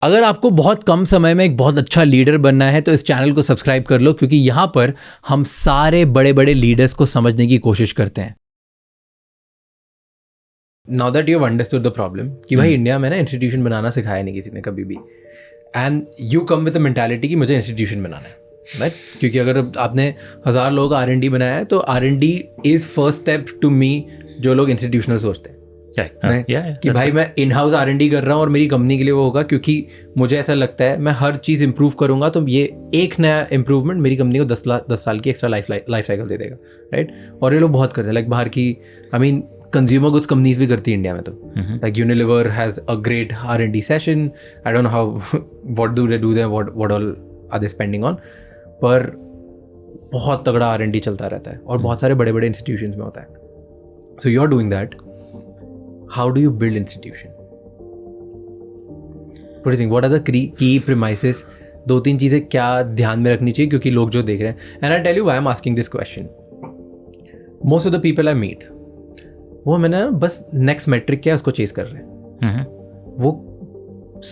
अगर आपको बहुत कम समय में एक बहुत अच्छा लीडर बनना है तो इस चैनल को सब्सक्राइब कर लो, क्योंकि यहाँ पर हम सारे बड़े बड़े लीडर्स को समझने की कोशिश करते हैं. Now that you have understood the problem कि भाई इंडिया में ना इंस्टीट्यूशन बनाना सिखाया नहीं किसी ने कभी भी, and you come with the mentality कि मुझे इंस्टीट्यूशन बनाना है, राइट? क्योंकि अगर आपने 1000 लोग R&D बनाया है तो R&D is first step to me, जो लोग इंस्टीट्यूशनल सोचते हैं कि भाई मैं इन हाउस R&D कर रहा हूँ और मेरी कंपनी के लिए वो होगा, क्योंकि मुझे ऐसा लगता है मैं हर चीज़ इंप्रूव करूँगा तो ये एक नया इंप्रूवमेंट मेरी कंपनी को 10 साल की एक्स्ट्रा लाइफ साइकिल दे देगा, राइट? और ये लोग बहुत करते हैं, लाइक बाहर की कंज्यूमर गुड्स कंपनीज भी करती है इंडिया में, तो like Unilever has a great R&D session. I don't know how what do they what all are they spending on, पर बहुत तगड़ा R&D चलता रहता है और बहुत सारे बड़े बड़े इंस्टीट्यूशंस में होता है. So you are doing that. How do you build institution? What do you think? What are the key premises? 2-3 चीज़ें क्या ध्यान में रखनी चाहिए, क्योंकि लोग जो देख रहे हैं, and I'll tell you why I'm asking this question. Most of the people I meet, वो मैंने बस next metric क्या है उसको चेस कर रहे हैं. वो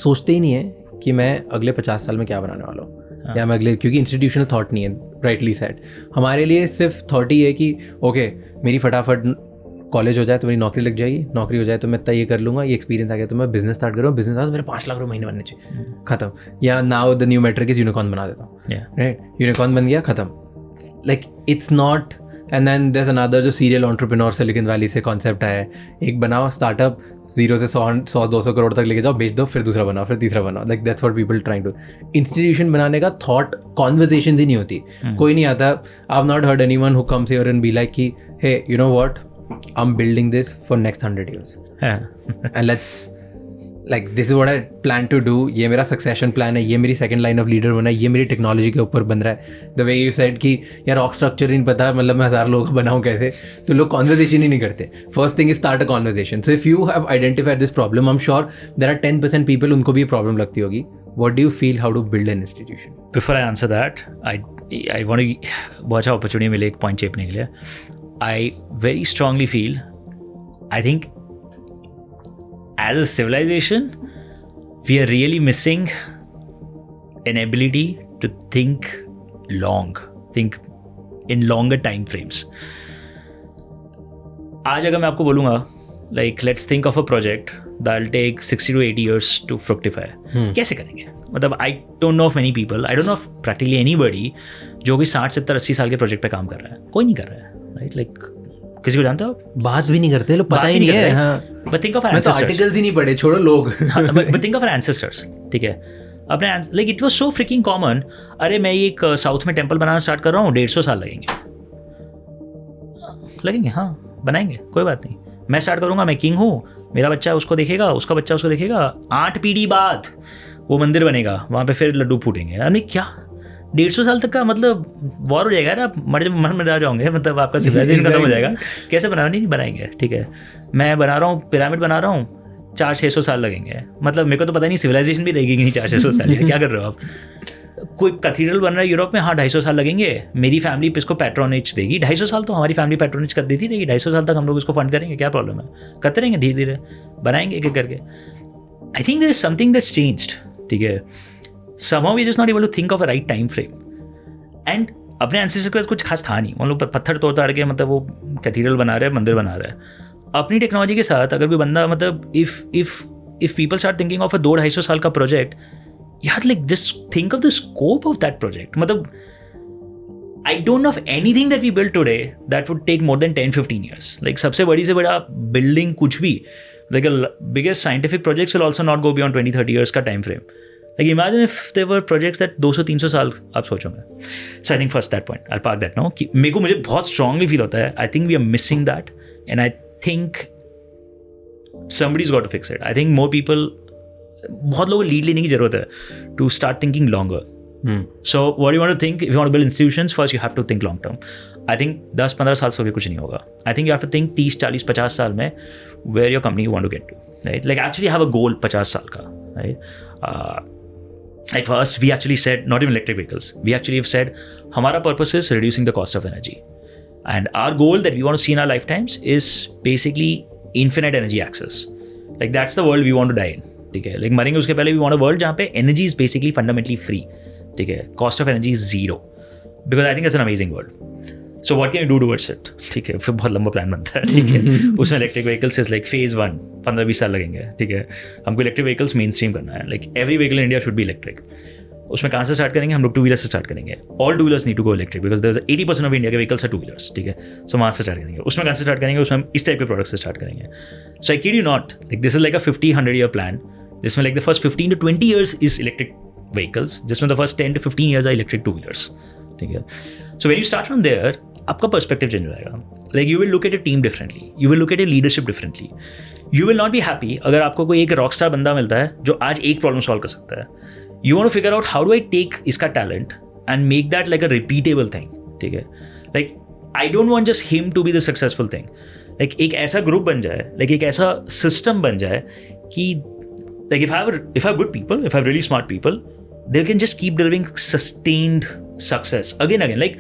सोचते ही नहीं है कि मैं अगले 50 साल में क्या बनाने वाला हूँ, या मैं अगले, क्योंकि इंस्टीट्यूशनल थॉट नहीं है, राइटली सेड. हमारे लिए सिर्फ थॉट ही है कि ओके मेरी फटाफट कॉलेज हो जाए तो मेरी नौकरी लग जाएगी, नौकरी हो जाए तो मैं इतना ये कर लूँगा, ये एक्सपीरियंस आ गया तो मैं बिजनेस स्टार्ट करूँ, बिजनेस आ तो मेरे 5 लाख रुपये महीने बनने चाहिए, खत्म. या now the new metric is unicorn बना देता हूँ, राइट? यूनिकॉर्न बन गया, खत्म. Like it's not. And then there is another जो सीरियल एंटरप्रेन्योर सिलिकॉन वैली से कॉन्सेप्ट आया है, एक बनाओ स्टार्टअप 0 से 100-200 करोड़ तक लेके जाओ, बेच दो, फिर दूसरा बनाओ, फिर तीसरा बनाओ. Like that's what people trying to. Institution बनाने का थॉट कॉन्वर्सेशंस ही नहीं होती. कोई नहीं आता. I have not heard anyone who comes here and be like कि hey you know what, I'm building this for next 100 years. And let's, like, this is what I plan to do. ये मेरा succession plan है, ये मेरी second line of leader बना है, ये मेरी technology के ऊपर बन रहा है. The way you said कि यार org structure नहीं पता, मतलब मैं 1000 लोगों को बनाऊँ कैसे, तो लोग conversation ही नहीं करते. First thing is start a conversation. So if you have identified this problem, I'm sure there are 10% people उनको भी ये problem लगती होगी. What do you feel how to build an institution? Before I answer that, I want to बहुत अच्छा opportunity मिले एक point चेपने के लिए. I very strongly feel, I think as a civilization, we are really missing an ability to think think in longer time frames. आज अगर मैं आपको बोलूँगा, like let's think of a project that will take 60 to 80 years to fructify. कैसे करेंगे? मतलब I don't know of many people, I don't know of practically anybody जो भी 60, 70, 80 साल के प्रोजेक्ट पे काम कर रहा है. कोई नहीं कर रहा है. राइट? लाइक किसी को जानते हो? बात भी नहीं करते लोग, पता ही नहीं है. But think of our ancestors. Articles ही नहीं पढ़े, छोड़ो लोग. But think of our ancestors. ठीक है, अपने like it was so freaking common. अरे मैं एक साउथ में टेंपल बनाना स्टार्ट कर रहा हूँ, 150 साल लगेंगे. हाँ, बनाएंगे, कोई बात नहीं. मैं स्टार्ट करूँगा, मैं किंग हूँ, मेरा बच्चा उसको देखेगा, उसका बच्चा उसको देखेगा, 8 पीढ़ी बाद वो मंदिर बनेगा, वहाँ पे फिर लड्डू फूटेंगे. अरे क्या 150 साल तक का मतलब वॉर हो जाएगा. आप मर जाओगे, मतलब आपका सिविलाइजेशन खत्म हो जाएगा. कैसे बनाओ? नहीं बनाएंगे. ठीक है, मैं बना रहा हूँ पिरामिड बना रहा हूँ, 400-600 साल लगेंगे. मतलब मेरे को तो पता नहीं सिविलाइजेशन भी रहेगी कि नहीं 400-600 साल. क्या कर रहे हो आप? कोई कैथीड्रल बन रहा है यूरोप में, हाँ 250 साल लगेंगे. मेरी फैमिली इसको पैट्रोनेज देगी. 250 साल तो हमारी फैमिली पैट्रोनेज कर देती रहेगी. 250 साल तक हम लोग इसको फंड करेंगे. क्या प्रॉब्लम है? करते रहेंगे, धीरे धीरे बनाएंगे एक एक करके. I think there is something that's changed. ठीक है, somehow we just not able to think of a right time frame. And अपने एंसेस्टर्स के पास कुछ खास था नहीं. उन लोग पत्थर तोड़ के मतलब वो कैथीड्रल बना रहे हैं, मंदिर बना रहे हैं. अपनी टेक्नोलॉजी के साथ अगर कोई बंदा, मतलब if people start thinking of a 200-250 साल का प्रोजेक्ट, यार like just think of the scope of that project. मतलब I don't know of anything that we build today that would take more than 10-15 years. Like सबसे बड़ी से बड़ा building कुछ भी, like biggest scientific projects will also not go beyond 20-30 years का time frame. Like imagine if there were projects that 200-300 साल आप सोचोगे. So I think first that point, I'll park that now. कि मुझे बहुत strongly feel होता है. I think we are missing that, and I think somebody's got to fix it. I think more people, बहुत लोगों को लीड लेने की जरूरत है to start thinking longer. So what do you want to think? If you want to build institutions, first you have to think long term. I think 10-15 साल से कुछ नहीं होगा. I think you have to think 30-40-50 साल में where your company you want to get to. Right? Like actually have a goal 50 साल का. Right? At first, we actually said, not even electric vehicles, we actually have said, हमारा purpose is reducing the cost of energy. And our goal that we want to see in our lifetimes is basically infinite energy access. Like that's the world we want to die in. ठीक है, like मरेंगे उसके पहले we want a world जहाँ पे energy is basically fundamentally free, ठीक है, cost of energy is 0, because I think it's an amazing world. So what can you do towards it, ठीक है, फिर बहुत लंबा प्लान बनता है, ठीक है। उसमें electric vehicles is like phase 1, 15-20 साल लगेंगे, ठीक है। हमको इलेक्ट्रिक व्हीकल्स मेन स्ट्रीम करना है, like every vehicle in India should be electric. उसमें कहाँ से स्टार्ट करेंगे, हम लोग 2 व्हीलर से स्टार्ट करेंगे। All 2 wheelers need to go electric because there is 80% of India के व्हीकल्स आर 2 व्हीलर्स, ठीक है। सो वहाँ से स्टार्ट करेंगे। उसमें कहाँ से स्टार्ट करेंगे, उसमें हम इस टाइप के प्रोडक्ट से स्टार्ट करेंगे। So I kid you not, like this is like a 50-100 year plan, जिसमें like the first 15 to 20 years is electric vehicles, जिसमें the first 10 to 15 years are electric 2 wheelers, ठीक है। So when you start from there, आपका perspective change हो जाएगा। Like you will look at a team differently, you will look at a leadership differently. You will not be happy अगर आपको कोई एक Rockstar बंदा मिलता है जो आज एक प्रॉब्लम सॉल्व कर सकता है। You want to figure out how do I take इसका talent and make that like a repeatable thing, ठीक है। Like I don't want just him to be the successful thing, like एक ऐसा group बन जाए, लाइक एक ऐसा system बन जाए कि like if I have good people, if I have really smart people, they can just keep delivering sustained success again, like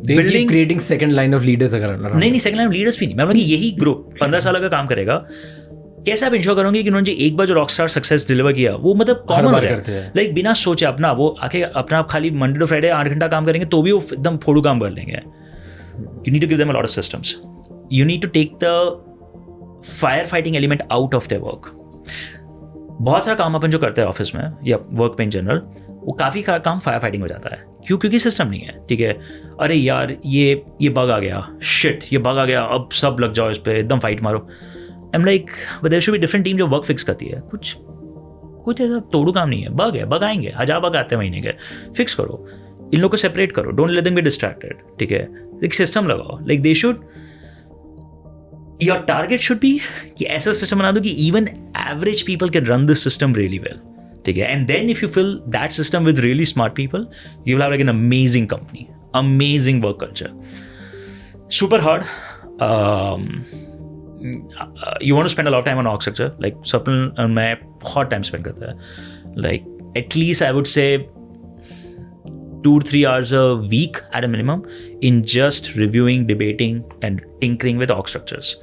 they keep creating second line of leaders अगर नहीं second line of leaders भी नहीं, मैं बोलूँगा कि यही group 15 साल का काम करेगा। कैसे आप इंश्योर करोगे कि उन्होंने एक बार जो रॉकस्टार सक्सेस डिलीवर किया वो मतलब कॉमन हो जाए, लाइक बिना सोचे अपना वो आके अपना आप खाली मंडे टू फ्राइडे 8 घंटा काम करेंगे तो भी वो एकदम फोड़ू काम कर लेंगे। You need to give them a lot of systems, you need to take the fire fighting element out of their work. बहुत सारा काम अपन जो करते हैं ऑफिस में या वर्क में इन जनरल, वो काफ़ी काम फायर फाइटिंग हो जाता है। क्यों? क्योंकि सिस्टम नहीं है, ठीक है। अरे यार ये बग आ गया, शिट ये बग आ गया, अब सब लग जाओ इस पर, एकदम फाइट मारो। I am like but there should be different team जो वर्क फिक्स करती है। कुछ ऐसा तोड़ू काम नहीं है, बग है, बग आएंगे, 1000 बग आते हैं महीने के, फिक्स करो, इन लोग को सेपरेट करो, don't let them be distracted, ठीक है। एक सिस्टम लगाओ, like they should, your target should be कि ऐसा सिस्टम बना दो कि even average people can run this system really well, ठीक है। And then if you fill that system with really smart people, you will have like an amazing company, amazing work culture, super hard. You want to spend a lot of time on org structure, like Swapnil मैं बहुत time spend करता है, like at least I would say 2-3 hours a week at a minimum in just reviewing, debating and tinkering with org structures,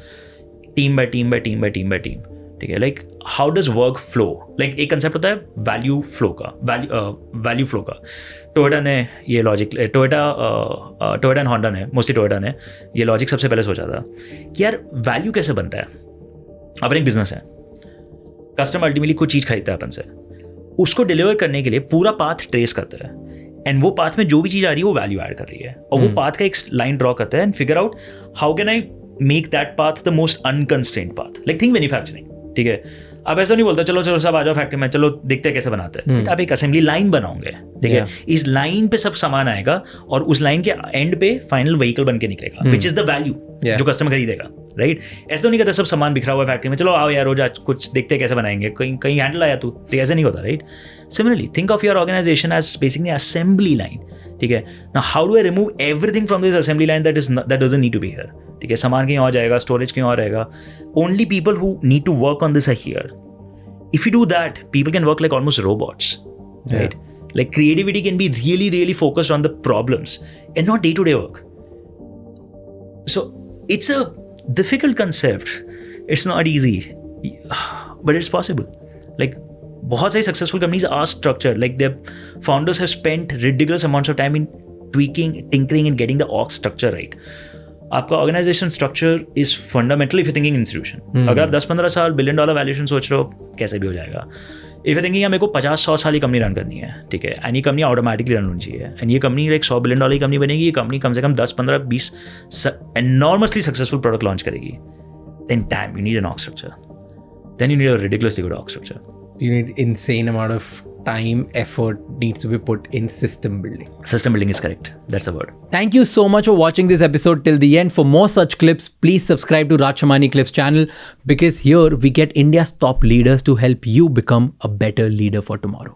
team by team, ठीक है। like how does work flow, like एक concept होता है value flow का, value flow का। Toyota ने ये logic, Toyota and Honda ने, मोस्टली टोयोटा ने ये लॉजिक सबसे पहले सोचा था कि यार वैल्यू कैसे बनता है। अपन एक बिजनेस है, कस्टमर अल्टीमेटली कुछ चीज़ खरीदता है अपन से, उसको डिलीवर करने के लिए पूरा पाथ ट्रेस करता है, एंड वो पाथ में जो भी चीज़ आ रही है वो वैल्यू ऐड कर रही है, और वो पाथ का एक लाइन ड्रॉ करता है and figure out how can I make that path the most unconstrained path, like think manufacturing, ठीक है। अब ऐसा नहीं बोलता चलो सब आ जाओ फैक्ट्री में, चलो देखते हैं कैसे बनाते हैं। आप एक असेंबली लाइन बनाओगे, ठीक है। इस लाइन पे सब सामान आएगा और उस लाइन के एंड पे फाइनल व्हीकल बन के निकलेगा, विच इज द वैल्यू जो कस्टमर खरीदेगा, राइट। ऐसा तो नहीं कहता सब सामान बिखरा हुआ है फैक्ट्री में, चलो आओ यार रोज आज कुछ देखते हैं कैसे बनाएंगे, कहीं हैंडल आया तू, तो ऐसा नहीं होता, right. Similarly think of your organization as basically assembly line, ठीक है। Now how do I remove everything from this assembly line that doesn't need to be here, ठीक है। सामान कहीं और जाएगा, स्टोरेज कहीं और रहेगा, only people who need to work on this are here. If you do that, people can work like almost robots, right? Like creativity can be really, really focused on the problems and not day-to-day work. So it's a difficult concept. It's not easy, but it's possible. Like बहुत सारी successful companies are structured. Like their founders have spent ridiculous amounts of time in tweaking, tinkering, and getting the org structure right. आपका organization structure is fundamental if you thinking institution. अगर आप 10-15 साल $1 billion valuation सोच रहे हो, कैसे भी हो जाएगा। इफ यू थिंकिंग मेरे को 50-100 साल की कंपनी रन करनी है, ठीक है, एंड ये कंपनी ऑटोमेटिकली रन होनी चाहिए, एंड ये कंपनी एक $100 billion की कंपनी बनेगी, ये कंपनी कम से कम 10-15-20 एनॉर्मसली सक्सेसफुल प्रोडक्ट लॉन्च करेगी, then time you need an org structure, then you need a ridiculously good org structure. You need insane amount of time, effort needs to be put in system building. System building is correct. That's the word. Thank you so much for watching this episode till the end. For more such clips, please subscribe to Raj Shamani Clips channel, because here we get India's top leaders to help you become a better leader for tomorrow.